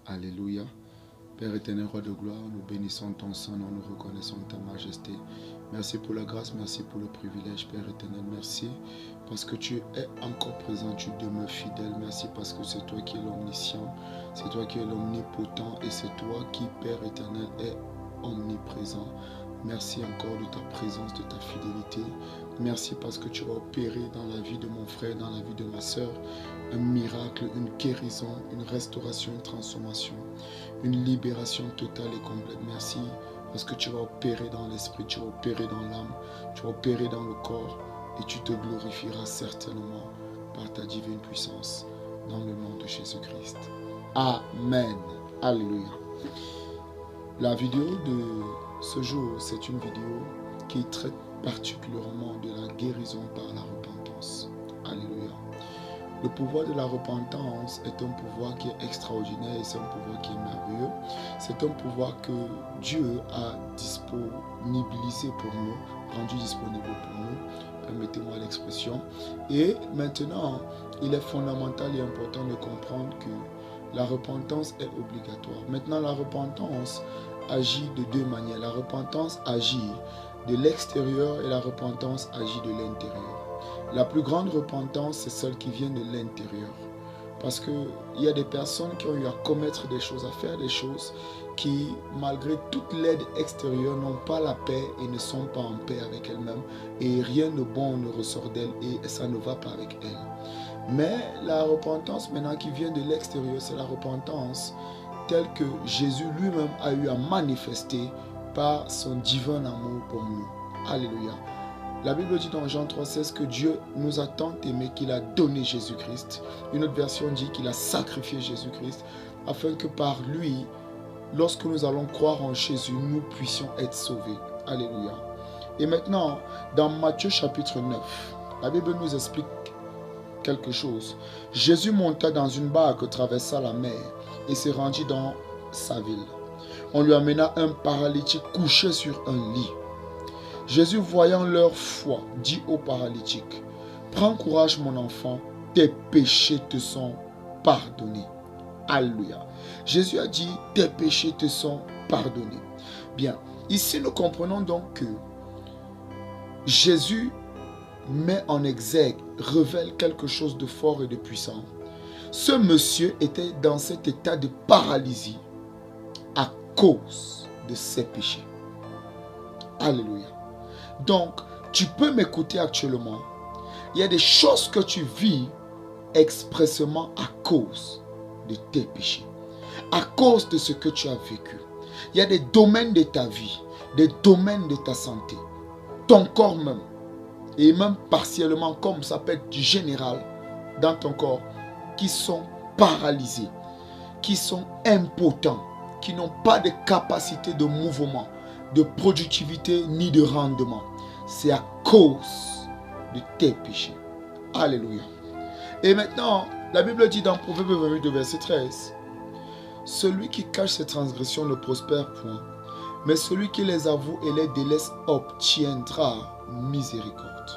Alléluia. Père éternel, roi de gloire, nous bénissons ton Saint nom, nous reconnaissons ta majesté. Merci pour la grâce, merci pour le privilège, Père éternel. Merci parce que tu es encore présent, tu demeures fidèle. Merci parce que c'est toi qui es l'omniscient, c'est toi qui es l'omnipotent et c'est toi qui, Père éternel, est omniprésent. Merci encore de ta présence, de ta fidélité. Merci parce que tu as opéré dans la vie de mon frère, dans la vie de ma soeur, un miracle, une guérison, une restauration, une transformation, une libération totale et complète. Merci parce que tu vas opérer dans l'esprit, tu vas opérer dans l'âme, tu vas opérer dans le corps et tu te glorifieras certainement par ta divine puissance dans le nom de Jésus-Christ. Amen. Alléluia. La vidéo de ce jour, c'est une vidéo qui traite particulièrement de la guérison par la repentance. Alléluia. Le pouvoir de la repentance est un pouvoir qui est extraordinaire et c'est un pouvoir qui est merveilleux. C'est un pouvoir que Dieu a disponibilisé pour nous, rendu disponible pour nous, permettez-moi l'expression. Et maintenant, il est fondamental et important de comprendre que la repentance est obligatoire. Maintenant, la repentance agit de deux manières. La repentance agit de l'extérieur et la repentance agit de l'intérieur. La plus grande repentance, c'est celle qui vient de l'intérieur. Parce qu'il y a des personnes qui ont eu à commettre des choses, à faire des choses qui, malgré toute l'aide extérieure, n'ont pas la paix et ne sont pas en paix avec elles-mêmes. Et rien de bon ne ressort d'elles et ça ne va pas avec elles. Mais la repentance maintenant qui vient de l'extérieur, c'est la repentance telle que Jésus lui-même a eu à manifester par son divin amour pour nous. Alléluia. La Bible dit dans Jean 3,16 que Dieu nous a tant aimé qu'il a donné Jésus-Christ. Une autre version dit qu'il a sacrifié Jésus-Christ afin que par lui, lorsque nous allons croire en Jésus, nous puissions être sauvés. Alléluia. Et maintenant, dans Matthieu chapitre 9, la Bible nous explique quelque chose. Jésus monta dans une barque, traversa la mer et se rendit dans sa ville. On lui amena un paralytique couché sur un lit. Jésus, voyant leur foi, dit au paralytique, « Prends courage mon enfant, tes péchés te sont pardonnés. » Alléluia. Jésus a dit, « Tes péchés te sont pardonnés. » Bien, ici nous comprenons donc que Jésus met en exergue, révèle quelque chose de fort et de puissant. Ce monsieur était dans cet état de paralysie à cause de ses péchés. Alléluia. Donc, tu peux m'écouter actuellement. Il y a des choses que tu vis expressément à cause de tes péchés. À cause de ce que tu as vécu. Il y a des domaines de ta vie, des domaines de ta santé, ton corps même, et même partiellement, comme ça peut être du général, dans ton corps, qui sont paralysés, qui sont impotents, qui n'ont pas de capacité de mouvement, de productivité ni de rendement. C'est à cause de tes péchés. Alléluia. Et maintenant, la Bible dit dans Proverbe 28, verset 13, « Celui qui cache ses transgressions ne prospère point, mais celui qui les avoue et les délaisse obtiendra miséricorde. »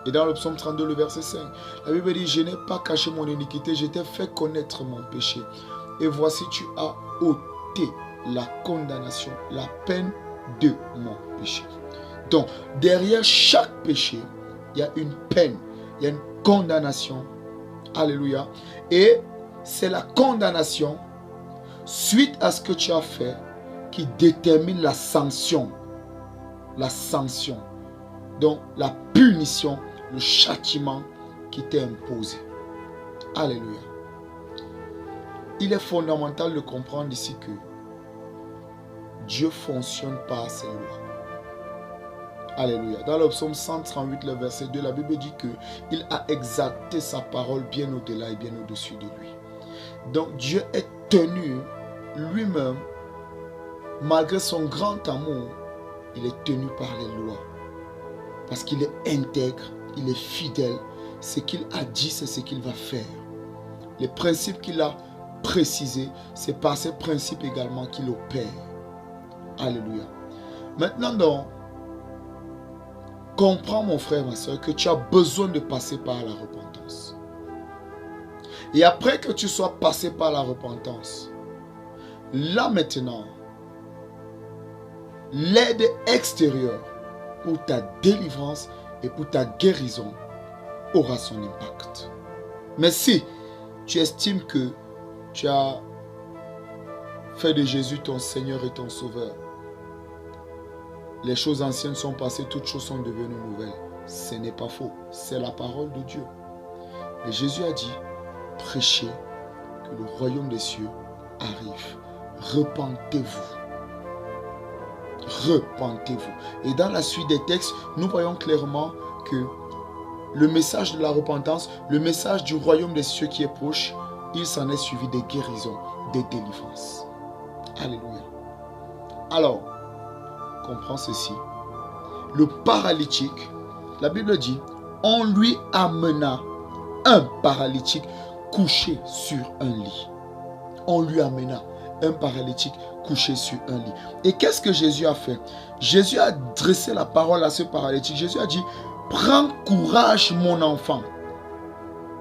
Et dans le psaume 32, le verset 5, la Bible dit, « Je n'ai pas caché mon iniquité, je t'ai fait connaître mon péché. Et voici, tu as ôté la condamnation, la peine de mon péché. » Donc, derrière chaque péché, il y a une peine, il y a une condamnation. Alléluia. Et c'est la condamnation, suite à ce que tu as fait, qui détermine la sanction. La sanction. Donc, la punition, le châtiment qui t'est imposé. Alléluia. Il est fondamental de comprendre ici que Dieu fonctionne par ses lois. Alléluia. Dans le psaume 138, le verset 2, la Bible dit qu'il a exalté sa parole bien au-delà et bien au-dessus de lui. Donc Dieu est tenu lui-même, malgré son grand amour, il est tenu par les lois. Parce qu'il est intègre, il est fidèle. Ce qu'il a dit, c'est ce qu'il va faire. Les principes qu'il a précisés, c'est par ces principes également qu'il opère. Alléluia. Maintenant donc, comprends mon frère, ma soeur, que tu as besoin de passer par la repentance. Et après que tu sois passé par la repentance, là maintenant, l'aide extérieure pour ta délivrance et pour ta guérison aura son impact. Mais si tu estimes que tu as fait de Jésus ton Seigneur et ton Sauveur, les choses anciennes sont passées, toutes choses sont devenues nouvelles. Ce n'est pas faux, c'est la parole de Dieu. Et Jésus a dit, prêchez que le royaume des cieux arrive. Repentez-vous. Repentez-vous. Et dans la suite des textes, nous voyons clairement que le message de la repentance, le message du royaume des cieux qui est proche, il s'en est suivi des guérisons, des délivrances. Alléluia. Alors, comprends ceci. Le paralytique, la Bible dit, on lui amena un paralytique couché sur un lit. On lui amena un paralytique couché sur un lit. Et qu'est-ce que Jésus a fait? Jésus a dressé la parole à ce paralytique. Jésus a dit, prends courage mon enfant.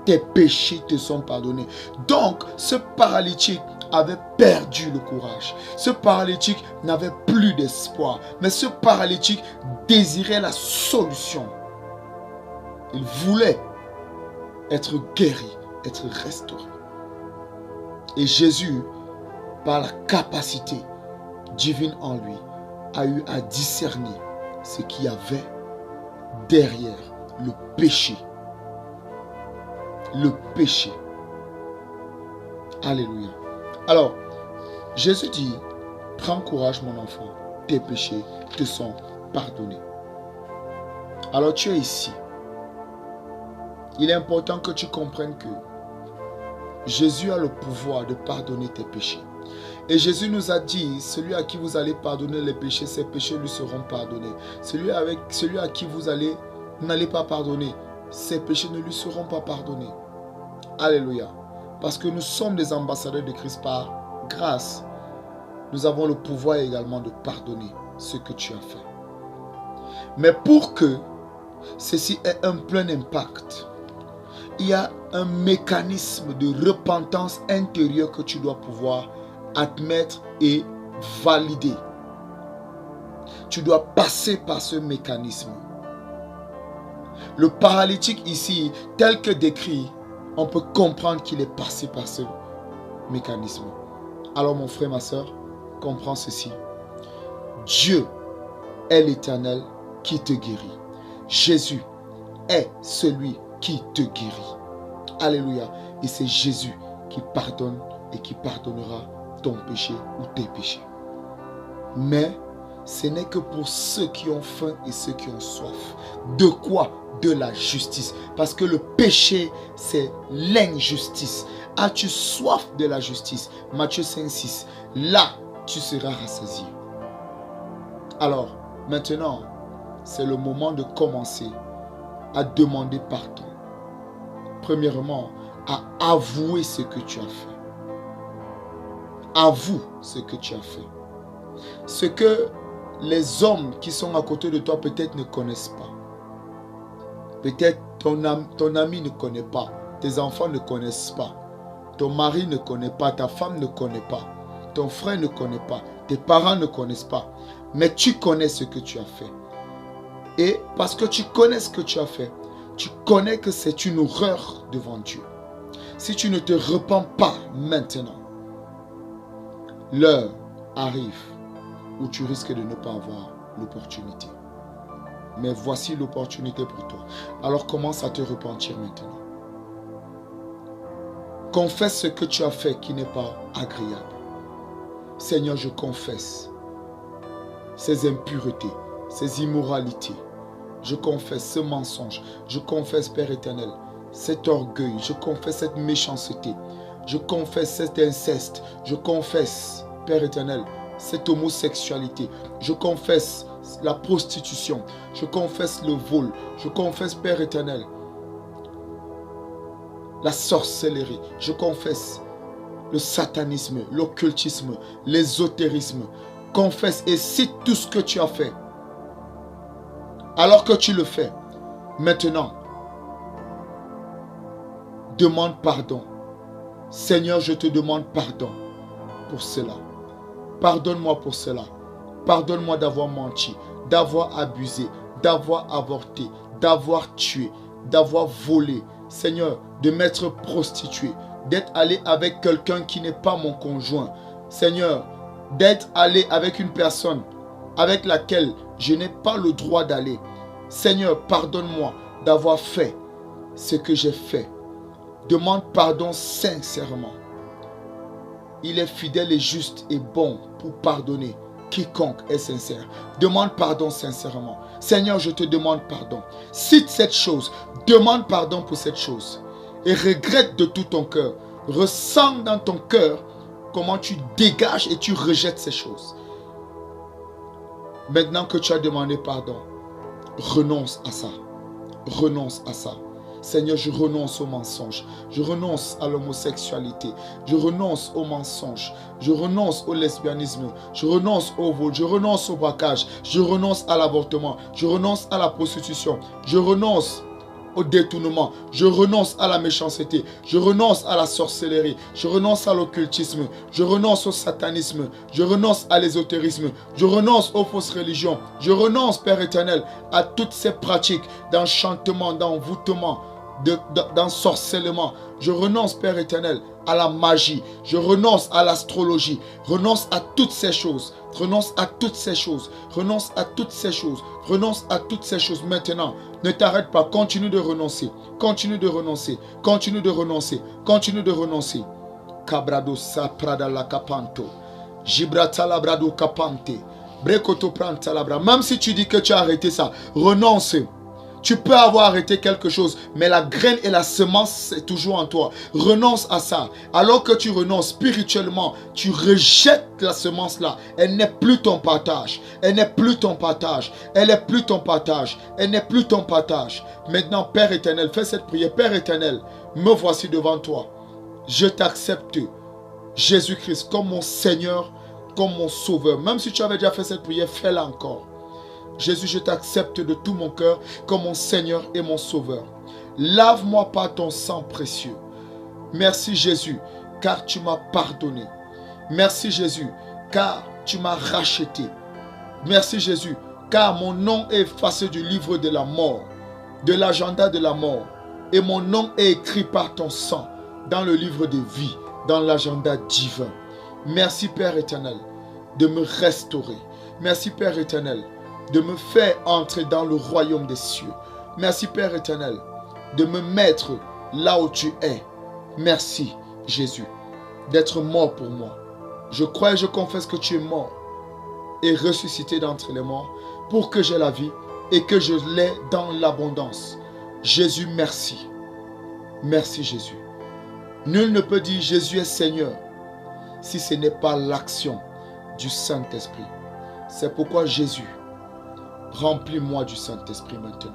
Tes péchés te sont pardonnés. Donc, ce paralytique avait perdu le courage. Ce paralytique n'avait plus d'espoir. Mais ce paralytique désirait la solution. Il voulait être guéri, être restauré. Et Jésus, par la capacité divine en lui, a eu à discerner ce qu'il y avait derrière le péché. Le péché. Alléluia. Alors, Jésus dit, prends courage mon enfant, tes péchés te sont pardonnés. Alors tu es ici. Il est important que tu comprennes que Jésus a le pouvoir de pardonner tes péchés. Et Jésus nous a dit, celui à qui vous allez pardonner les péchés, ses péchés lui seront pardonnés. Celui à qui vous n'allez pas pardonner, ses péchés ne lui seront pas pardonnés. Alléluia. Parce que nous sommes des ambassadeurs de Christ par grâce. Nous avons le pouvoir également de pardonner ce que tu as fait. Mais pour que ceci ait un plein impact, il y a un mécanisme de repentance intérieure que tu dois pouvoir admettre et valider. Tu dois passer par ce mécanisme. Le paralytique ici, tel que décrit, on peut comprendre qu'il est passé par ce mécanisme. Alors mon frère, ma soeur, comprends ceci. Dieu est l'Éternel qui te guérit. Jésus est celui qui te guérit. Alléluia. Et c'est Jésus qui pardonne et qui pardonnera ton péché ou tes péchés. Mais ce n'est que pour ceux qui ont faim et ceux qui ont soif. De quoi? De la justice. Parce que le péché, c'est l'injustice. As-tu soif de la justice? Matthieu 5,6. Là, tu seras rassasié. Alors, maintenant, c'est le moment de commencer à demander pardon. Premièrement, à avouer ce que tu as fait. Avoue ce que tu as fait. Ce que les hommes qui sont à côté de toi peut-être ne connaissent pas. Peut-être ton ami ne connaît pas. Tes enfants ne connaissent pas. Ton mari ne connaît pas. Ta femme ne connaît pas. Ton frère ne connaît pas. Tes parents ne connaissent pas. Mais tu connais ce que tu as fait. Et parce que tu connais ce que tu as fait, tu connais que c'est une horreur devant Dieu. Si tu ne te repens pas maintenant, l'heure arrive où tu risques de ne pas avoir l'opportunité. Mais voici l'opportunité pour toi. Alors commence à te repentir maintenant. Confesse ce que tu as fait qui n'est pas agréable. Seigneur, je confesse ces impuretés, ces immoralités. Je confesse ce mensonge. Je confesse, Père éternel, cet orgueil. Je confesse cette méchanceté. Je confesse cet inceste. Je confesse, Père éternel, cette homosexualité. Je confesse la prostitution. Je confesse le vol. Je confesse, Père éternel, la sorcellerie. Je confesse le satanisme, l'occultisme, l'ésotérisme. Confesse et cite tout ce que tu as fait. Alors que tu le fais, maintenant, demande pardon. Seigneur, je te demande pardon pour cela. Pardonne-moi pour cela. Pardonne-moi d'avoir menti, d'avoir abusé, d'avoir avorté, d'avoir tué, d'avoir volé. Seigneur, de m'être prostitué, d'être allé avec quelqu'un qui n'est pas mon conjoint. Seigneur, d'être allé avec une personne avec laquelle je n'ai pas le droit d'aller. Seigneur, pardonne-moi d'avoir fait ce que j'ai fait. Demande pardon sincèrement. Il est fidèle et juste et bon pour pardonner quiconque est sincère. Demande pardon sincèrement. Seigneur, je te demande pardon. Cite cette chose. Demande pardon pour cette chose. Et regrette de tout ton cœur. Ressens dans ton cœur comment tu dégages et tu rejettes ces choses. Maintenant que tu as demandé pardon, renonce à ça. Renonce à ça. Seigneur, je renonce au mensonge. Je renonce à l'homosexualité. Je renonce au mensonge. Je renonce au lesbianisme. Je renonce au vol. Je renonce au braquage. Je renonce à l'avortement. Je renonce à la prostitution. Je renonce au détournement. Je renonce à la méchanceté. Je renonce à la sorcellerie. Je renonce à l'occultisme. Je renonce au satanisme. Je renonce à l'ésotérisme. Je renonce aux fausses religions. Je renonce, Père éternel, à toutes ces pratiques d'enchantement, d'envoûtement, d'ensorcellement. Je renonce, Père éternel, à la magie. Je renonce à l'astrologie. Renonce à toutes ces choses. Renonce à toutes ces choses. Renonce à toutes ces choses. Renonce à toutes ces choses maintenant. Ne t'arrête pas. Continue de renoncer. Continue de renoncer. Continue de renoncer. Continue de renoncer. Cabrado saprada la capanto. Gibrata labrado capante. Brekoto pranta labra. Même si tu dis que tu as arrêté ça, renonce. Tu peux avoir arrêté quelque chose, mais la graine et la semence, c'est toujours en toi. Renonce à ça. Alors que tu renonces spirituellement, tu rejettes la semence là. Elle n'est plus ton partage. Elle n'est plus ton partage. Elle n'est plus ton partage. Elle n'est plus ton partage. Maintenant, Père éternel, fais cette prière. Père éternel, me voici devant toi. Je t'accepte, Jésus-Christ, comme mon Seigneur, comme mon Sauveur. Même si tu avais déjà fait cette prière, fais-la encore. Jésus, je t'accepte de tout mon cœur comme mon Seigneur et mon Sauveur. Lave-moi par ton sang précieux. Merci Jésus, car tu m'as pardonné. Merci Jésus, car tu m'as racheté. Merci Jésus, car mon nom est effacé du livre de la mort, de l'agenda de la mort. Et mon nom est écrit par ton sang dans le livre de vie, dans l'agenda divin. Merci Père éternel de me restaurer. Merci Père éternel de me faire entrer dans le royaume des cieux. Merci Père éternel de me mettre là où tu es. Merci Jésus d'être mort pour moi. Je crois et je confesse que tu es mort et ressuscité d'entre les morts pour que j'ai la vie et que je l'ai dans l'abondance. Jésus, merci. Merci Jésus. Nul ne peut dire Jésus est Seigneur si ce n'est pas l'action du Saint-Esprit. C'est pourquoi Jésus, remplis-moi du Saint-Esprit maintenant.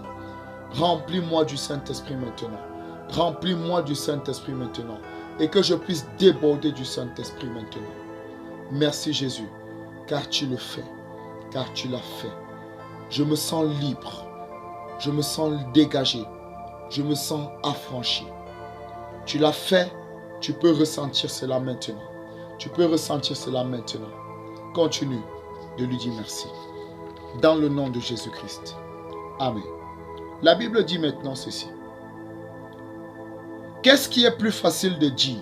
Remplis-moi du Saint-Esprit maintenant. Remplis-moi du Saint-Esprit maintenant. Et que je puisse déborder du Saint-Esprit maintenant. Merci Jésus, car tu le fais. Car tu l'as fait. Je me sens libre. Je me sens dégagé. Je me sens affranchi. Tu l'as fait. Tu peux ressentir cela maintenant. Tu peux ressentir cela maintenant. Continue de lui dire merci. Dans le nom de Jésus-Christ. Amen. La Bible dit maintenant ceci. Qu'est-ce qui est plus facile de dire?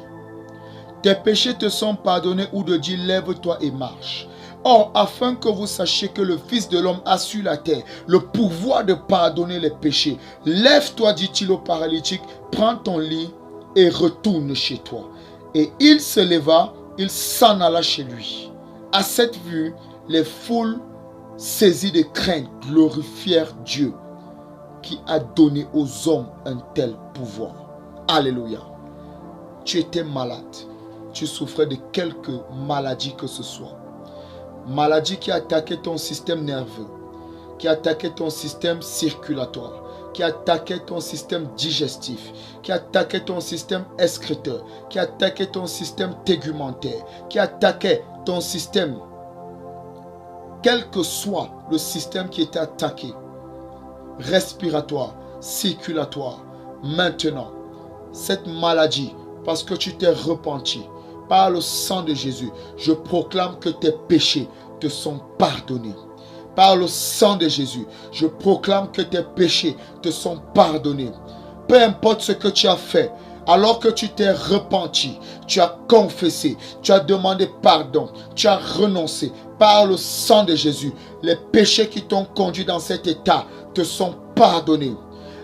Tes péchés te sont pardonnés, ou de dire lève-toi et marche. Or, afin que vous sachiez que le Fils de l'homme a sur la terre le pouvoir de pardonner les péchés. Lève-toi, dit-il au paralytique, prends ton lit et retourne chez toi. Et il se leva, il s'en alla chez lui. À cette vue, les foules saisis de crainte glorifièrent Dieu qui a donné aux hommes un tel pouvoir. Alléluia. Tu étais malade. Tu souffrais de quelque maladie que ce soit. Maladie qui a attaqué ton système nerveux, qui a attaqué ton système circulatoire, qui a attaqué ton système digestif, qui a attaqué ton système excréteur, qui a attaqué ton système tégumentaire, qui a attaqué ton système, quel que soit le système qui était attaqué, respiratoire, circulatoire, maintenant, cette maladie, parce que tu t'es repenti, par le sang de Jésus, je proclame que tes péchés te sont pardonnés. Par le sang de Jésus, je proclame que tes péchés te sont pardonnés. Peu importe ce que tu as fait, alors que tu t'es repenti, tu as confessé, tu as demandé pardon, tu as renoncé, par le sang de Jésus, les péchés qui t'ont conduit dans cet état te sont pardonnés.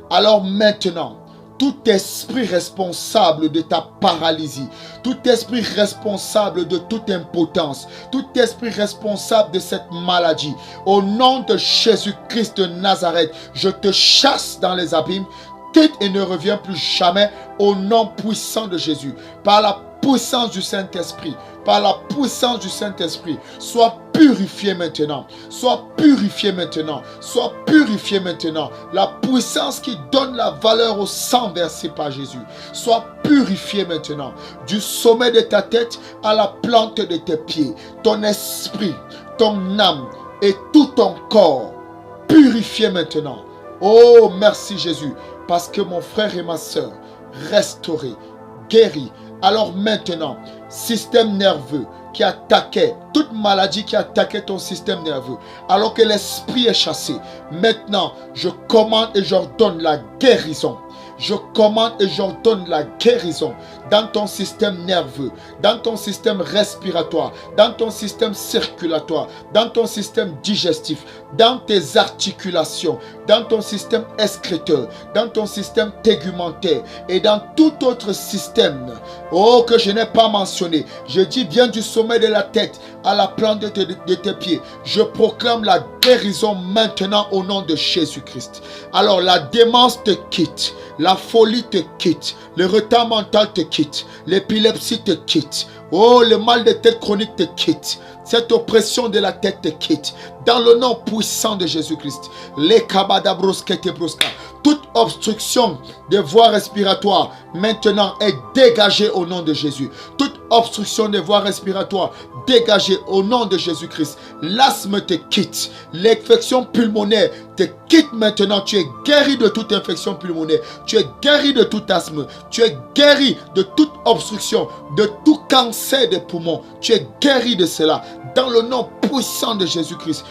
Alors maintenant, tout esprit responsable de ta paralysie, tout esprit responsable de toute impotence, tout esprit responsable de cette maladie, au nom de Jésus-Christ de Nazareth, je te chasse dans les abîmes, quitte et ne reviens plus jamais au nom puissant de Jésus, par la puissance du Saint-Esprit, par la puissance du Saint-Esprit, sois purifié maintenant, sois purifié maintenant, sois purifié maintenant. La puissance qui donne la valeur au sang versé par Jésus, sois purifié maintenant, du sommet de ta tête à la plante de tes pieds, ton esprit, ton âme et tout ton corps, purifié maintenant. Oh, merci Jésus, parce que mon frère et ma soeur, restaurés, guéris. Alors maintenant, système nerveux qui attaquait, toute maladie qui attaquait ton système nerveux, alors que l'esprit est chassé, maintenant, je commande et j'ordonne la guérison. Je commande et j'ordonne la guérison dans ton système nerveux, dans ton système respiratoire, dans ton système circulatoire, dans ton système digestif, dans tes articulations, dans ton système excréteur, dans ton système tégumentaire et dans tout autre système, oh, que je n'ai pas mentionné. Je dis bien du sommet de la tête à la plante de tes pieds. Je proclame la guérison maintenant au nom de Jésus-Christ. Alors la démence te quitte, la folie te quitte, le retard mental te quitte, l'épilepsie te quitte, oh, le mal de tête chronique te quitte, cette oppression de la tête te quitte, dans le nom puissant de Jésus-Christ. Les kabadabrosketebroska, toute obstruction des voies respiratoires maintenant est dégagée au nom de Jésus. Toute obstruction des voies respiratoires dégagée au nom de Jésus-Christ. L'asthme te quitte, l'infection pulmonaire te quitte maintenant. Tu es guéri de toute infection pulmonaire, tu es guéri de tout asthme, tu es guéri de toute obstruction, de tout cancer des poumons. Tu es guéri de cela dans le nom puissant de Jésus-Christ.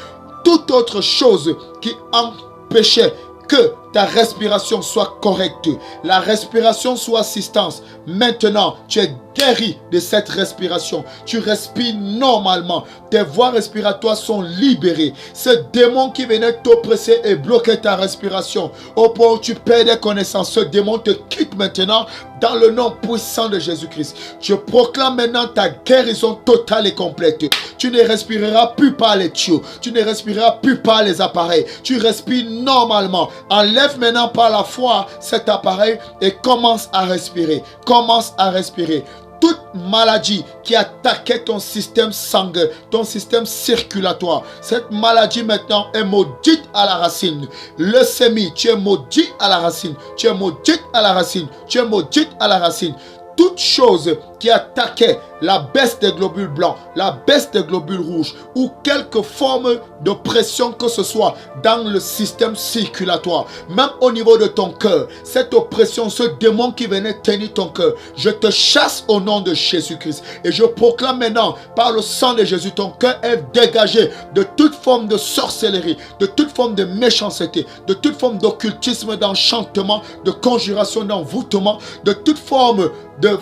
Toute autre chose qui empêchait que ta respiration soit correcte, la respiration sous assistance, maintenant tu es guéri de cette respiration. Tu respires normalement, tes voies respiratoires sont libérées. Ce démon qui venait t'oppresser et bloquer ta respiration au point où tu perdais connaissance, ce démon te quitte maintenant dans le nom puissant de Jésus-Christ. Je proclame maintenant ta guérison totale et complète. Tu ne respireras plus par les tuyaux, tu ne respireras plus par les appareils, tu respires normalement. Enlève maintenant par la foi cet appareil et commence à respirer. Commence à respirer. Toute maladie qui attaquait ton système sanguin, ton système circulatoire, cette maladie maintenant est maudite à la racine. Leucémie, tu es maudit à la racine. Tu es maudite à la racine. Tu es maudite à la racine. Toute chose qui attaquait la baisse des globules blancs, la baisse des globules rouges ou quelque forme de pression que ce soit dans le système circulatoire, même au niveau de ton cœur, cette oppression, ce démon qui venait tenir ton cœur, je te chasse au nom de Jésus-Christ et je proclame maintenant par le sang de Jésus, ton cœur est dégagé de toute forme de sorcellerie, de toute forme de méchanceté, de toute forme d'occultisme, d'enchantement, de conjuration, d'envoûtement, de toute forme de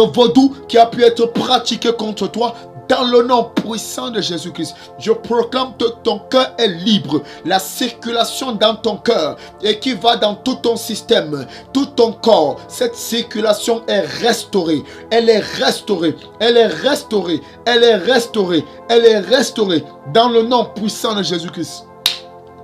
vaudou qui a pu être pratiqué contre toi. Dans le nom puissant de Jésus-Christ, je proclame que ton cœur est libre. La circulation dans ton cœur et qui va dans tout ton système, tout ton corps, cette circulation est restaurée. Elle est restaurée. Elle est restaurée. Elle est restaurée. Elle est restaurée. Dans le nom puissant de Jésus-Christ.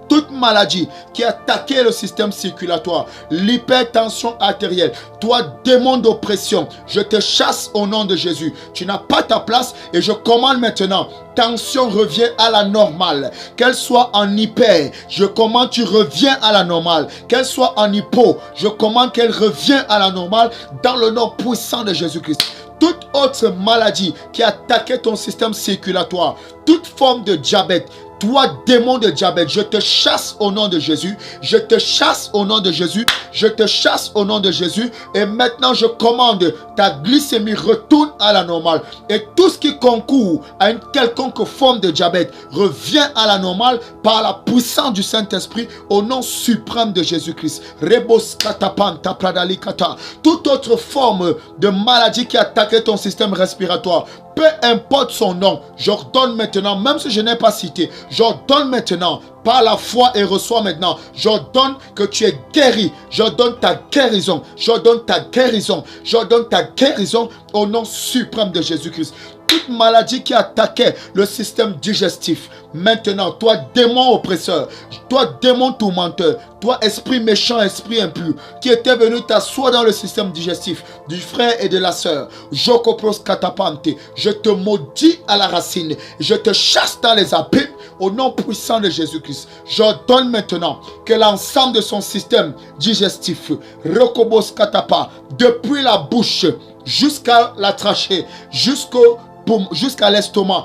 Toute maladie qui attaquait le système circulatoire, l'hypertension artérielle, toi démon d'oppression, je te chasse au nom de Jésus. Tu n'as pas ta place et je commande maintenant, tension revient à la normale. Qu'elle soit en hyper, je commande tu reviens à la normale. Qu'elle soit en hypo, je commande qu'elle revienne à la normale dans le nom puissant de Jésus-Christ. Toute autre maladie qui attaquait ton système circulatoire, toute forme de diabète. Toi, démon de diabète, je te chasse au nom de Jésus. Je te chasse au nom de Jésus. Je te chasse au nom de Jésus. Et maintenant, je commande, ta glycémie retourne à la normale. Et tout ce qui concourt à une quelconque forme de diabète revient à la normale par la puissance du Saint-Esprit au nom suprême de Jésus-Christ. Rebos katapanta pradalikata. Toute autre forme de maladie qui attaquait ton système respiratoire, peu importe son nom, j'ordonne maintenant, même si je n'ai pas cité, j'ordonne maintenant, par la foi et reçois maintenant, j'ordonne que tu es guéri, j'ordonne ta guérison, j'ordonne ta guérison, j'ordonne ta guérison au nom suprême de Jésus-Christ. Toute maladie qui attaquait le système digestif, maintenant, toi démon oppresseur, toi démon tourmenteur, toi esprit méchant, esprit impur, qui était venu t'asseoir dans le système digestif du frère et de la sœur, Jokopros katapante, je te maudis à la racine, je te chasse dans les abîmes au nom puissant de Jésus-Christ. J'ordonne maintenant que l'ensemble de son système digestif, Rokobos katapa, depuis la bouche jusqu'à la trachée, jusqu'à l'estomac,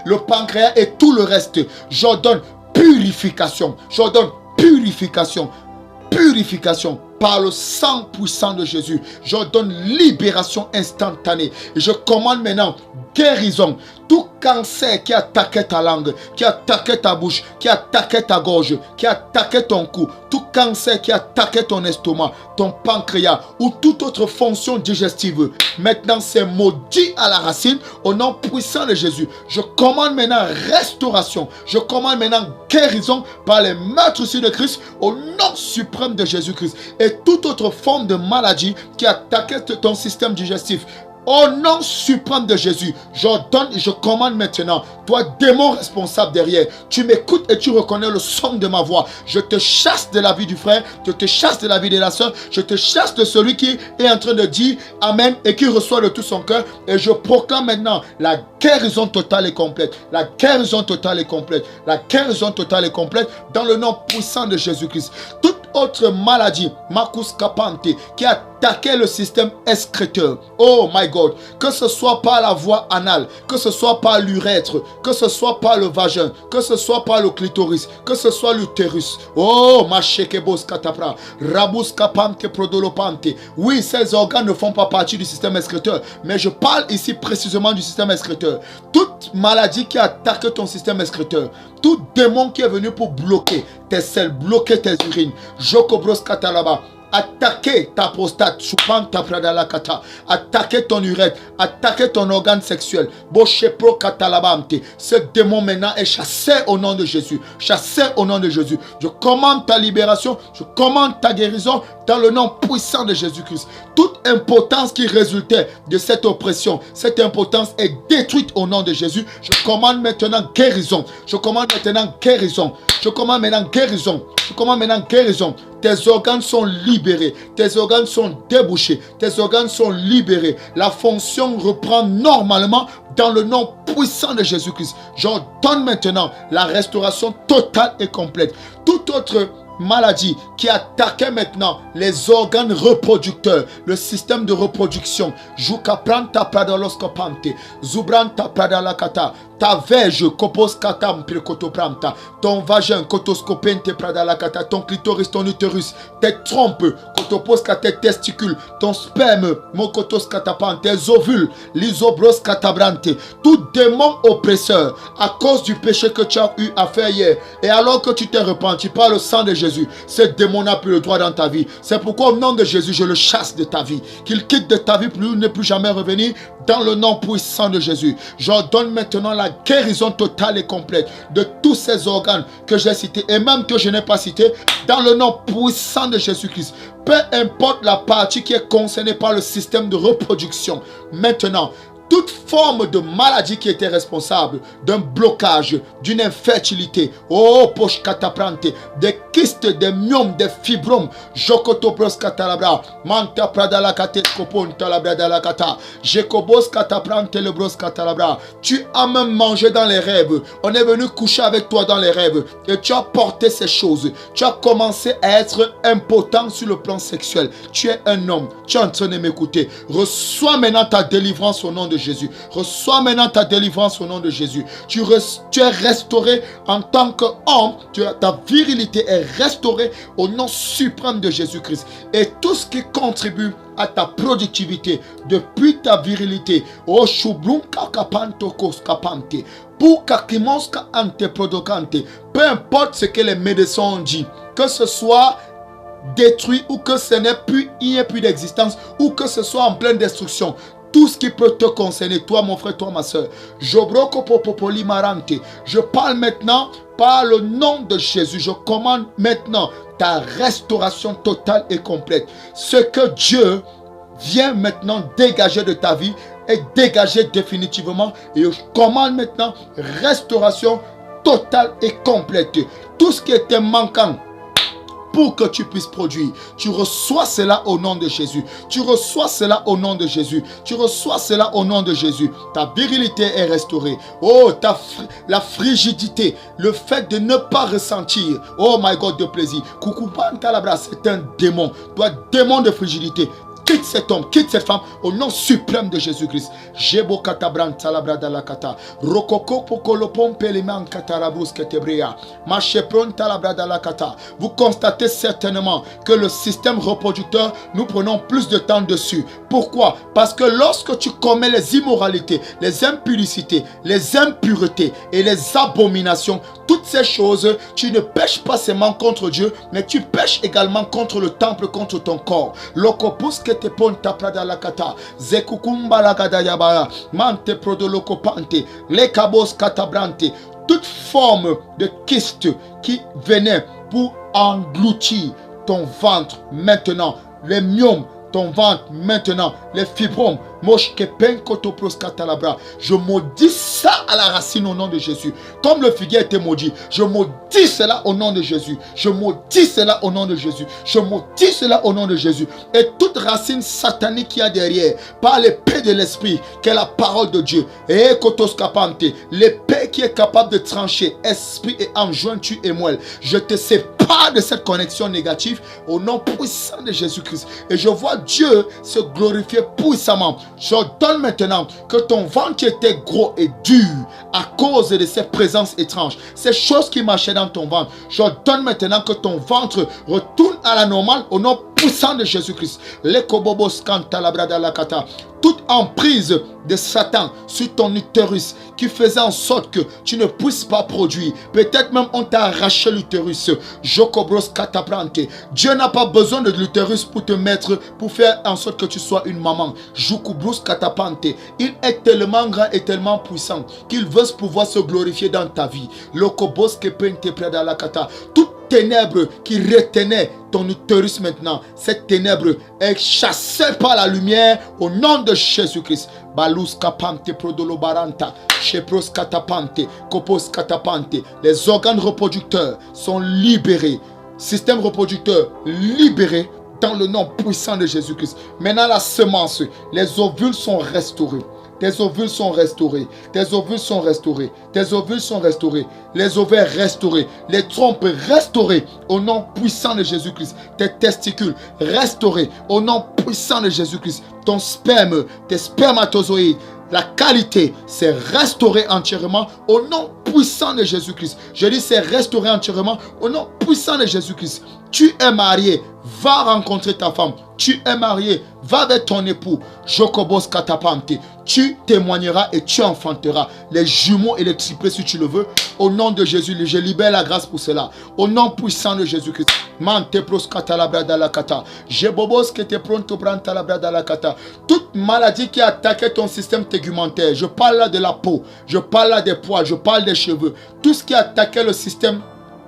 le pancréas et tout le reste, j'ordonne purification, j'ordonne purification, purification par le sang puissant de Jésus. J'ordonne libération instantanée. Je commande maintenant guérison. Tout cancer qui attaquait ta langue, qui attaquait ta bouche, qui attaquait ta gorge, qui attaquait ton cou, tout cancer qui attaquait ton estomac, ton pancréas ou toute autre fonction digestive, maintenant c'est maudit à la racine au nom puissant de Jésus. Je commande maintenant restauration, je commande maintenant guérison par les meurtres de Christ au nom suprême de Jésus-Christ. Et toute autre forme de maladie qui attaquait ton système digestif, au nom suprême de Jésus, j'ordonne et je commande maintenant, toi démon responsable derrière, tu m'écoutes et tu reconnais le son de ma voix. Je te chasse de la vie du frère, je te chasse de la vie de la soeur, je te chasse de celui qui est en train de dire Amen et qui reçoit de tout son cœur. Et je proclame maintenant la guérison totale et complète, la guérison totale et complète, la guérison totale et complète dans le nom puissant de Jésus-Christ. Toute autre maladie, Marcus Capante, qui attaquait le système excréteur, oh my God, que ce soit par la voie anale, que ce soit par l'urètre, que ce soit par le vagin, que ce soit par le clitoris, que ce soit l'utérus, oh machekebos katapra, rabus kapante prodolopante. Oui, ces organes ne font pas partie du système excréteur, mais je parle ici précisément du système excréteur. Toute maladie qui attaque ton système excréteur, tout démon qui est venu pour bloquer tes selles, bloquer tes urines, Jokobros katalaba, attaquer ta prostate, attaquer ton urètre, attaquer ton organe sexuel. Ce démon maintenant est chassé au nom de Jésus. Chassé au nom de Jésus. Je commande ta libération, je commande ta guérison dans le nom puissant de Jésus-Christ. Toute impotence qui résultait de cette oppression, cette impotence est détruite au nom de Jésus. Je commande maintenant guérison. Je commande maintenant guérison. Je commande maintenant guérison. Je commande maintenant guérison. Tes organes sont libérés. Tes organes sont débouchés. Tes organes sont libérés. La fonction reprend normalement dans le nom puissant de Jésus-Christ. J'ordonne maintenant la restauration totale et complète. Toute autre maladie qui attaquait maintenant les organes reproducteurs, le système de reproduction, Jukapranta pradaloskopante, Zubranta pradalakata, ta verge, koposkatam prekotopranta, ton vagin, kotoscopente pradalakata, ton clitoris, ton utérus, tes trompes, kotoposka, tes testicules, ton sperme, mokotoskatapante, tes ovules, l'isobroskatabrante, tout démon oppresseur, à cause du péché que tu as eu à faire hier, et alors que tu t'es repenti par le sang de Jésus, ce démon n'a plus le droit dans ta vie. C'est pourquoi au nom de Jésus, je le chasse de ta vie. Qu'il quitte de ta vie pour ne plus jamais revenir dans le nom puissant de Jésus. J'ordonne maintenant la guérison totale et complète de tous ces organes que j'ai cités et même que je n'ai pas cités dans le nom puissant de Jésus-Christ. Peu importe la partie qui est concernée par le système de reproduction. Maintenant, toute forme de maladie qui était responsable d'un blocage, d'une infertilité, oh, poche cataprante, des kystes, des myomes, des fibromes. Jokotobros katalabra. Manta pradala kate kopon talabra dala kata. Jekobos katapran telebros katalabra. Tu as même mangé dans les rêves. On est venu coucher avec toi dans les rêves. Et tu as porté ces choses. Tu as commencé à être impotent sur le plan sexuel. Tu es un homme. Tu es en train de m'écouter. Reçois maintenant ta délivrance au nom de Jésus. Reçois maintenant ta délivrance au nom de Jésus. Tu es restauré en tant qu'homme. Ta virilité est restaurée au nom suprême de Jésus-Christ. Et tout ce qui contribue à ta productivité depuis ta virilité, oh shubrunka kapanto koskapante, pour kakimoska ante producante, peu importe ce que les médecins ont dit, que ce soit détruit ou que ce n'est plus, il n'y ait plus d'existence, ou que ce soit en pleine destruction. Tout ce qui peut te concerner, toi mon frère, toi ma soeur. Je parle maintenant par le nom de Jésus. Je commande maintenant ta restauration totale et complète. Ce que Dieu vient maintenant dégager de ta vie est dégagé définitivement. Et je commande maintenant restauration totale et complète. Tout ce qui était manquant pour que tu puisses produire. Tu reçois cela au nom de Jésus. Tu reçois cela au nom de Jésus. Tu reçois cela au nom de Jésus. Ta virilité est restaurée. Oh, la frigidité, le fait de ne pas ressentir, oh my God, de plaisir. Kukupan talabra, c'est un démon. Toi, démon de frigidité. Quitte cet homme, quitte cette femme au nom suprême de Jésus-Christ. Jebo katabran talabra dalakata. Rokoko pokolopon peleman katarabrus ketebrea. Machepron talabra dalakata. Vous constatez certainement que le système reproducteur, nous prenons plus de temps dessus. Pourquoi? Parce que lorsque tu commets les immoralités, les impuricités, les impuretés et les abominations, toutes ces choses, tu ne pêches pas seulement contre Dieu, mais tu pêches également contre le temple, contre ton corps. Lokopus te ponta prada la kata zekukumba la kadayabara mante prodolokopante les kabos katabrante, toute forme de kyste qui venait pour engloutir ton ventre maintenant, les myomes, ton ventre maintenant, les fibromes, je maudis ça à la racine au nom de Jésus. Comme le figuier était maudit, je maudis cela au nom de Jésus. Je maudis cela au nom de Jésus. Je maudis cela au nom de Jésus. Et toute racine satanique qu'il y a derrière, par l'épée de l'esprit, qui est la parole de Dieu, et l'épée qui est capable de trancher esprit et âme, jointure et moelle, je te sépare de cette connexion négative au nom puissant de Jésus-Christ. Et je vois Dieu se glorifier puissamment. J'ordonne maintenant que ton ventre était gros et dur à cause de ces présences étranges, ces choses qui marchaient dans ton ventre. J'ordonne maintenant que ton ventre retourne à la normale au nom puissant de Jésus-Christ. Toute emprise de Satan sur ton utérus qui faisait en sorte que tu ne puisses pas produire. Peut-être même on t'a arraché l'utérus. Jokobros kataprante. Dieu n'a pas besoin de l'utérus pour te mettre, pour faire en sorte que tu sois une maman. Jokobros katapante. Il est tellement grand et tellement puissant qu'il veut pouvoir se glorifier dans ta vie. Lokobos kepente preda la kata. Toute ténèbres qui retenaient ton utérus maintenant, cette ténèbre est chassée par la lumière au nom de Jésus-Christ. Balus kapante prodolobaranta, chepros katapante, kopos katapante. Les organes reproducteurs sont libérés. Système reproducteur libéré dans le nom puissant de Jésus-Christ. Maintenant la semence, les ovules sont restaurés. Tes ovules sont restaurés. Tes ovules sont restaurés. Tes ovules sont restaurés. Les ovaires restaurés. Les trompes restaurées au nom puissant de Jésus-Christ. Tes testicules restaurés au nom puissant de Jésus-Christ. Ton sperme, tes spermatozoïdes, la qualité, c'est restauré entièrement au nom puissant de Jésus-Christ. Je dis c'est restauré entièrement au nom puissant de Jésus-Christ. Tu es marié, va rencontrer ta femme. Tu es marié, va vers ton époux. Jokobos katapante. Tu témoigneras et tu enfanteras les jumeaux et les triplés si tu le veux. Au nom de Jésus, je libère la grâce pour cela. Au nom puissant de Jésus-Christ. Mante pros katalabra dalakata. Jebobos que te pronto brantalabra dalakata. Toute maladie qui attaquait ton système tegumentaire. Je parle là de la peau. Je parle là des poils. Je parle des cheveux. Tout ce qui attaquait le système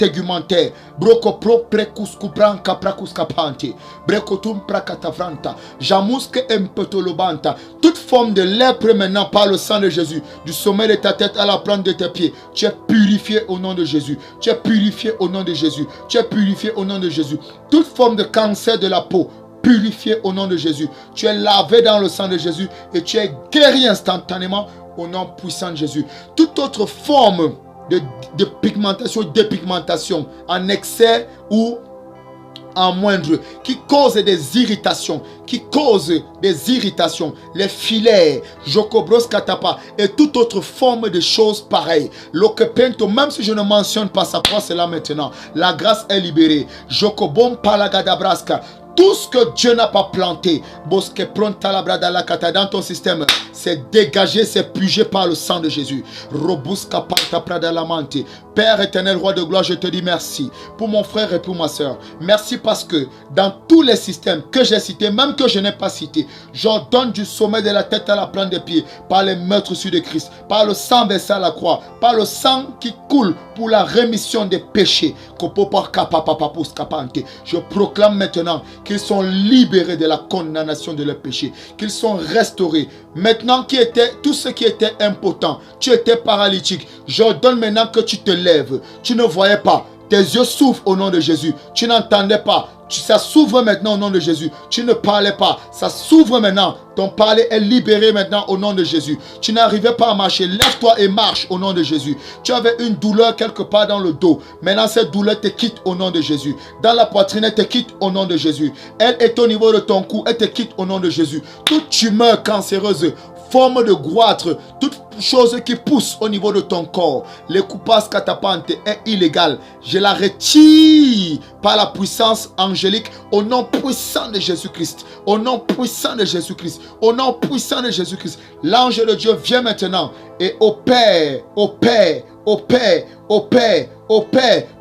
tegumentaire. Broko pro precus cupran capracus capante. Brecotum pracatavranta. Jamusque empetolobanta. Toute forme de lèpre maintenant par le sang de Jésus. Du sommet de ta tête à la plante de tes pieds. Tu es purifié au nom de Jésus. Tu es purifié au nom de Jésus. Tu es purifié au nom de Jésus. Toute forme de cancer de la peau. Purifié au nom de Jésus. Tu es lavé dans le sang de Jésus et tu es guéri instantanément au nom puissant de Jésus. Toute autre forme de pigmentation, dépigmentation en excès ou en moindre, qui cause des irritations, les filets, jokobros katapa et toute autre forme de choses pareilles. Lokepento, même si je ne mentionne pas ça, quoi c'est là maintenant. La grâce est libérée. Jokobom palagadabraska. Tout ce que Dieu n'a pas planté, bosque pronta la brada la kata dans ton système, c'est dégagé, c'est purgé par le sang de Jésus. Robuska panta prada la mante. Père éternel, roi de gloire, je te dis merci pour mon frère et pour ma soeur. Merci parce que dans tous les systèmes que j'ai cités, même que je n'ai pas cités, j'ordonne du sommet de la tête à la plante des pieds, par les meurtres sur de Christ, par le sang versé à la croix, par le sang qui coule pour la rémission des péchés. Je proclame maintenant qu'ils sont libérés de la condamnation de leurs péchés, qu'ils sont restaurés. Maintenant, tout ce qui était impotent, tu étais paralytique, j'ordonne maintenant que tu te lèves. Tu ne voyais pas, tes yeux s'ouvrent au nom de Jésus. Tu n'entendais pas, ça s'ouvre maintenant au nom de Jésus. Tu ne parlais pas, ça s'ouvre maintenant. Ton parler est libéré maintenant au nom de Jésus. Tu n'arrivais pas à marcher, lève-toi et marche au nom de Jésus. Tu avais une douleur quelque part dans le dos. Maintenant cette douleur te quitte au nom de Jésus. Dans la poitrine, elle te quitte au nom de Jésus. Elle est au niveau de ton cou, elle te quitte au nom de Jésus. Toute tumeur cancéreuse, forme de goitre, toute chose qui pousse au niveau de ton corps, les coupas catapante est illégal. Je la retire par la puissance angélique au nom puissant de Jésus-Christ. Au nom puissant de Jésus-Christ. Au nom puissant de Jésus-Christ. L'ange de Dieu vient maintenant et opère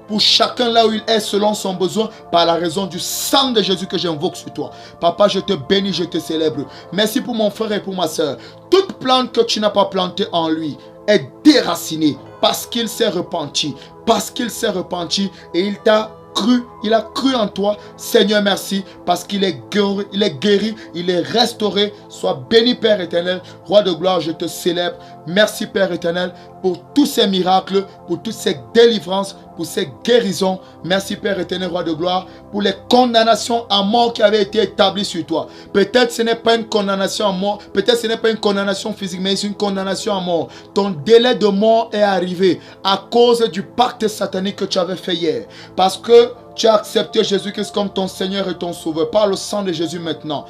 pour chacun là où il est selon son besoin par la raison du sang de Jésus que j'invoque sur toi. Papa, je te bénis, je te célèbre. Merci pour mon frère et pour ma soeur. Toute plante que tu n'as pas plantée en lui est déracinée parce qu'il s'est repenti. Parce qu'il s'est repenti et il t'a cru, il a cru en toi. Seigneur, merci parce qu'il est guéri, il est restauré. Sois béni, Père éternel. Roi de gloire, je te célèbre. Merci, Père éternel, pour tous ces miracles, pour toutes ces délivrances, pour ces guérisons. Merci, Père éternel, roi de gloire, pour les condamnations à mort qui avaient été établies sur toi. Peut-être ce n'est pas une condamnation à mort, peut-être ce n'est pas une condamnation physique, mais c'est une condamnation à mort. Ton délai de mort est arrivé à cause du pacte satanique que tu avais fait hier. Parce que tu as accepté Jésus-Christ comme ton Seigneur et ton Sauveur. Par le sang de Jésus maintenant.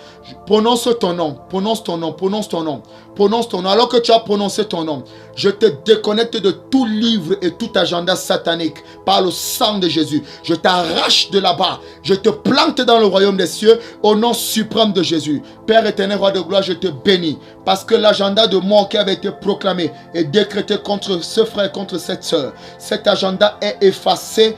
Prononce ton nom. Prononce ton nom. Prononce ton nom. Prononce ton nom. Alors que tu as prononcé ton nom, je te déconnecte de tout livre et tout agenda satanique. Par le sang de Jésus. Je t'arrache de là-bas. Je te plante dans le royaume des cieux au nom suprême de Jésus. Père éternel, roi de gloire, je te bénis. Parce que l'agenda de mort qui avait été proclamé et décrété contre ce frère, contre cette soeur, cet agenda est effacé,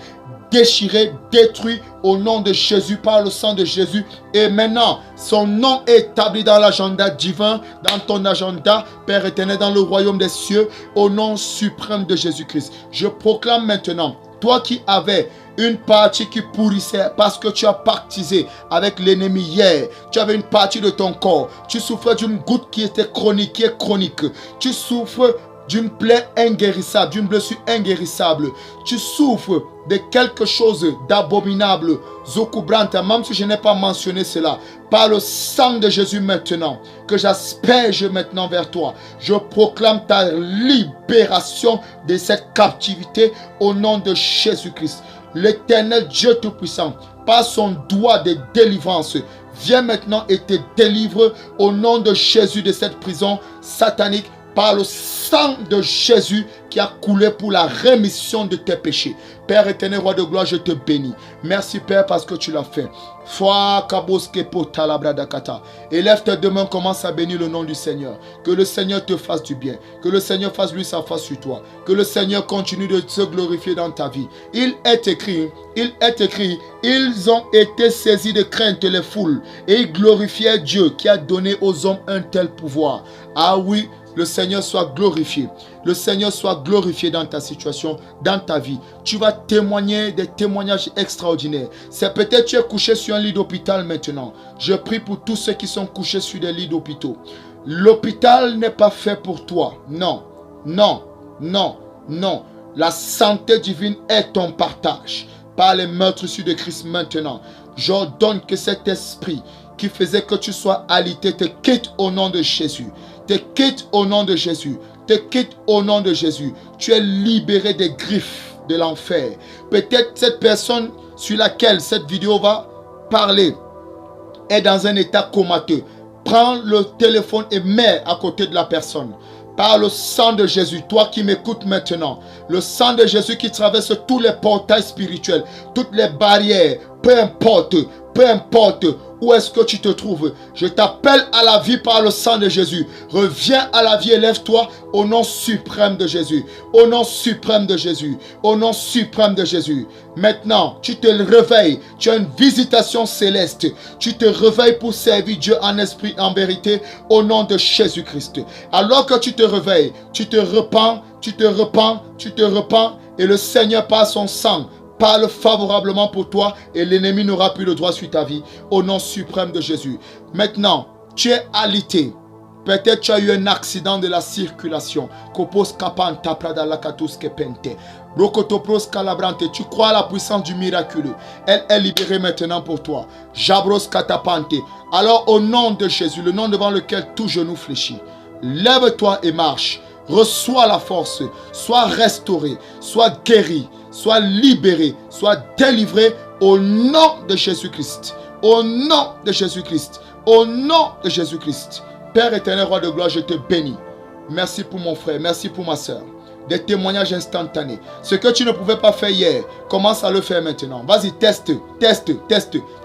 déchiré, détruit au nom de Jésus, par le sang de Jésus. Et maintenant, son nom est établi dans l'agenda divin, dans ton agenda, Père éternel, dans le royaume des cieux, au nom suprême de Jésus-Christ. Je proclame maintenant, toi qui avais une partie qui pourrissait parce que tu as pactisé avec l'ennemi hier. Tu avais une partie de ton corps. Tu souffrais d'une goutte qui était chronique, qui est chronique. Tu souffres d'une plaie inguérissable, d'une blessure inguérissable. Tu souffres de quelque chose d'abominable. Zokubranta, même si je n'ai pas mentionné cela, par le sang de Jésus maintenant, que j'asperge maintenant vers toi, je proclame ta libération de cette captivité au nom de Jésus-Christ. L'Éternel Dieu Tout-Puissant, par son doigt de délivrance, viens maintenant et te délivre au nom de Jésus de cette prison satanique, par le sang de Jésus qui a coulé pour la rémission de tes péchés. Père éternel, roi de gloire, je te bénis. Merci Père parce que tu l'as fait. Élève tes deux mains, commence à bénir le nom du Seigneur. Que le Seigneur te fasse du bien. Que le Seigneur fasse lui sa face sur toi. Que le Seigneur continue de se glorifier dans ta vie. Il est écrit, ils ont été saisis de crainte les foules et ils glorifiaient Dieu qui a donné aux hommes un tel pouvoir. Ah oui, le Seigneur soit glorifié. le Seigneur soit glorifié dans ta situation, dans ta vie. Tu vas témoigner des témoignages extraordinaires. C'est peut-être tu es couché sur un lit d'hôpital maintenant. Je prie pour tous ceux qui sont couchés sur des lits d'hôpitaux. L'hôpital n'est pas fait pour toi. Non, non, non, non. La santé divine est ton partage. Par les meurtrissures de Christ maintenant, j'ordonne que cet esprit qui faisait que tu sois alité te quitte au nom de Jésus. Te quitte au nom de Jésus. Te quitte au nom de Jésus. Tu es libéré des griffes de l'enfer. Peut-être cette personne sur laquelle cette vidéo va parler est dans un état comateux. Prends le téléphone et mets à côté de la personne. Par le sang de Jésus, toi qui m'écoutes maintenant, le sang de Jésus qui traverse tous les portails spirituels, toutes les barrières, peu importe où est-ce que tu te trouves, je t'appelle à la vie par le sang de Jésus. Reviens à la vie et lève-toi au nom suprême de Jésus. Au nom suprême de Jésus. Au nom suprême de Jésus. Maintenant, tu te réveilles. Tu as une visitation céleste. Tu te réveilles pour servir Dieu en esprit et en vérité au nom de Jésus-Christ. Alors que tu te réveilles, tu te repens et le Seigneur par son sang parle favorablement pour toi et l'ennemi n'aura plus le droit sur ta vie au nom suprême de Jésus. Maintenant, tu es alité. Peut-être tu as eu un accident de la circulation. Tu crois à la puissance du miraculeux. Elle est libérée maintenant pour toi. Jabros katapante. Alors au nom de Jésus, le nom devant lequel tout genou fléchit, lève-toi et marche. Reçois la force. Sois restauré. Sois guéri. Sois libéré, sois délivré au nom de Jésus-Christ. Au nom de Jésus-Christ. Au nom de Jésus-Christ. Père éternel, roi de gloire, je te bénis. Merci pour mon frère, merci pour ma soeur. Des témoignages instantanés. Ce que tu ne pouvais pas faire hier, commence à le faire maintenant. Vas-y, teste.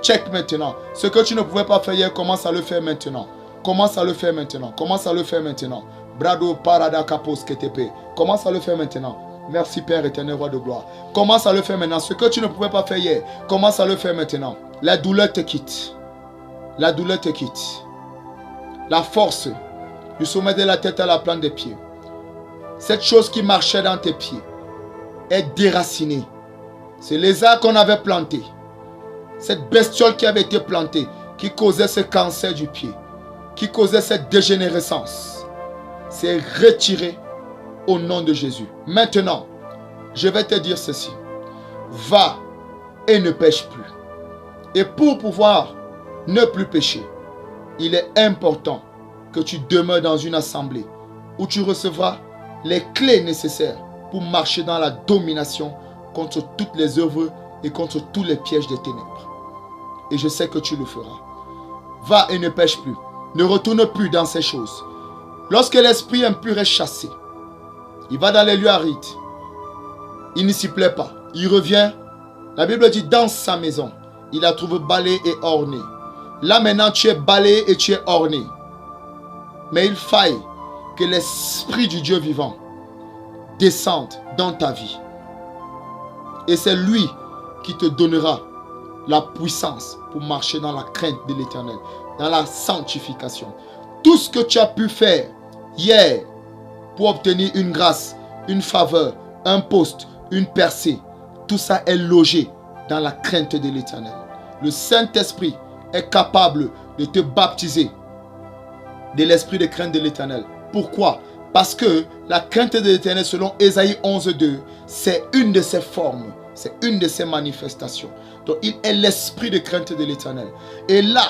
Check maintenant. Ce que tu ne pouvais pas faire hier, commence à le faire maintenant. Commence à le faire maintenant. Brado parada kapos ketepe. Commence à le faire maintenant. Merci Père éternel, roi de gloire. Commence à le faire maintenant. Ce que tu ne pouvais pas faire hier, commence à le faire maintenant. La douleur te quitte. La douleur te quitte. La force du sommet de la tête à la plante des pieds. Cette chose qui marchait dans tes pieds est déracinée. C'est les arbres qu'on avait plantés. Cette bestiole qui avait été plantée, qui causait ce cancer du pied, qui causait cette dégénérescence, c'est retiré au nom de Jésus. Maintenant, je vais te dire ceci. Va et ne pêche plus. Et pour pouvoir ne plus pécher, il est important que tu demeures dans une assemblée où tu recevras les clés nécessaires pour marcher dans la domination contre toutes les œuvres et contre tous les pièges des ténèbres. Et je sais que tu le feras. Va et ne pêche plus. Ne retourne plus dans ces choses. Lorsque l'esprit impur est chassé, il va dans les lieux arides. Il ne s'y plaît pas. Il revient. La Bible dit dans sa maison, il la trouve balayée et ornée. Là maintenant, tu es balayé et tu es orné. Mais il faille que l'esprit du Dieu vivant descende dans ta vie. Et c'est lui qui te donnera la puissance pour marcher dans la crainte de l'Éternel, dans la sanctification. Tout ce que tu as pu faire hier pour obtenir une grâce, une faveur, un poste, une percée, tout ça est logé dans la crainte de l'Éternel. Le Saint-Esprit est capable de te baptiser de l'esprit de crainte de l'Éternel. Pourquoi? Parce que la crainte de l'Éternel, selon Ésaïe 11:2, c'est une de ses formes, c'est une de ses manifestations. Donc il est l'esprit de crainte de l'Éternel. Et là,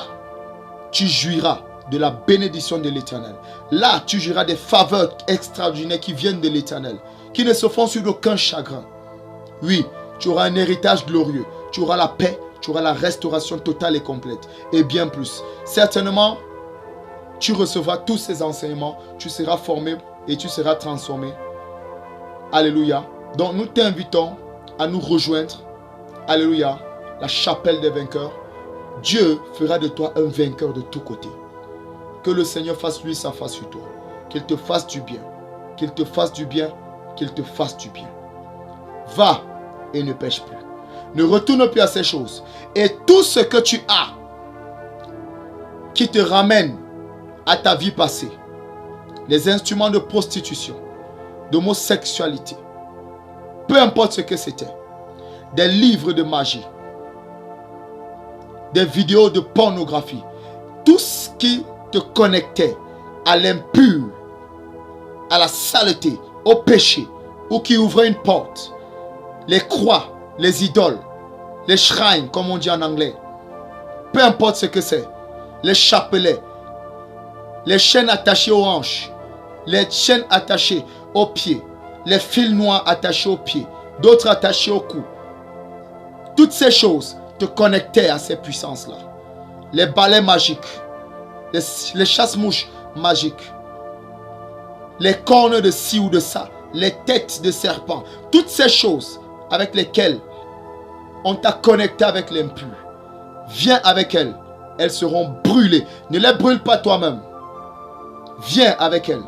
tu jouiras de la bénédiction de l'Éternel. Là, tu jouiras des faveurs extraordinaires qui viennent de l'Éternel, qui ne se font sur aucun chagrin. Oui, tu auras un héritage glorieux. Tu auras la paix, tu auras la restauration totale et complète. Et bien plus. Certainement, tu recevras tous ces enseignements. Tu seras formé et tu seras transformé. Alléluia. Donc, nous t'invitons à nous rejoindre. Alléluia. La chapelle des vainqueurs. Dieu fera de toi un vainqueur de tous côtés. Que le Seigneur fasse lui sa face sur toi. Qu'il te fasse du bien. Qu'il te fasse du bien. Qu'il te fasse du bien. Va et ne pêche plus. Ne retourne plus à ces choses. Et tout ce que tu as qui te ramène à ta vie passée, les instruments de prostitution, d'homosexualité. Peu importe ce que c'était. Des livres de magie. Des vidéos de pornographie. Tout ce qui te connectait à l'impur, à la saleté, au péché, ou qui ouvrait une porte. Les croix, les idoles, les shrines, comme on dit en anglais. Peu importe ce que c'est. Les chapelets, les chaînes attachées aux hanches, les chaînes attachées aux pieds, les fils noirs attachés aux pieds, d'autres attachés au cou. Toutes ces choses te connectaient à ces puissances-là. Les balais magiques, les chasse-mouches magiques, les cornes de ci ou de ça, les têtes de serpents, toutes ces choses avec lesquelles on t'a connecté avec l'impur. Viens avec elles, elles seront brûlées. Ne les brûle pas toi-même. Viens avec elles.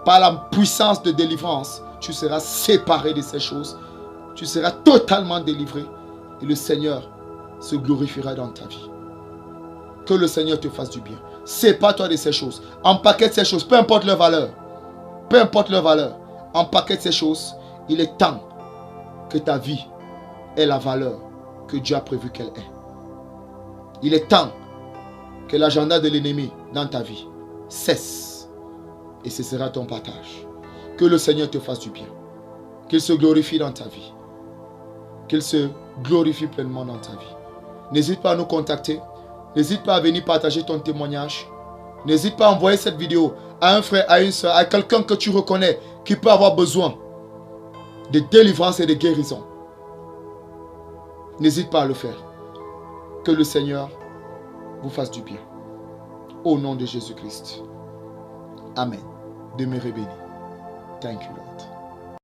Par la puissance de délivrance, tu seras séparé de ces choses. Tu seras totalement délivré. Et le Seigneur se glorifiera dans ta vie. Que le Seigneur te fasse du bien. Sépare-toi de ces choses. Empaquette ces choses, peu importe leur valeur. Peu importe leur valeur. Empaquette ces choses. Il est temps que ta vie ait la valeur que Dieu a prévu qu'elle ait. Il est temps que l'agenda de l'ennemi dans ta vie cesse. Et ce sera ton partage. Que le Seigneur te fasse du bien. Qu'il se glorifie dans ta vie. Qu'il se glorifie pleinement dans ta vie. N'hésite pas à nous contacter. N'hésite pas à venir partager ton témoignage. N'hésite pas à envoyer cette vidéo à un frère, à une soeur, à quelqu'un que tu reconnais qui peut avoir besoin de délivrance et de guérison. N'hésite pas à le faire. Que le Seigneur vous fasse du bien. Au nom de Jésus-Christ. Amen. Demeurez bénis. Thank you, Lord.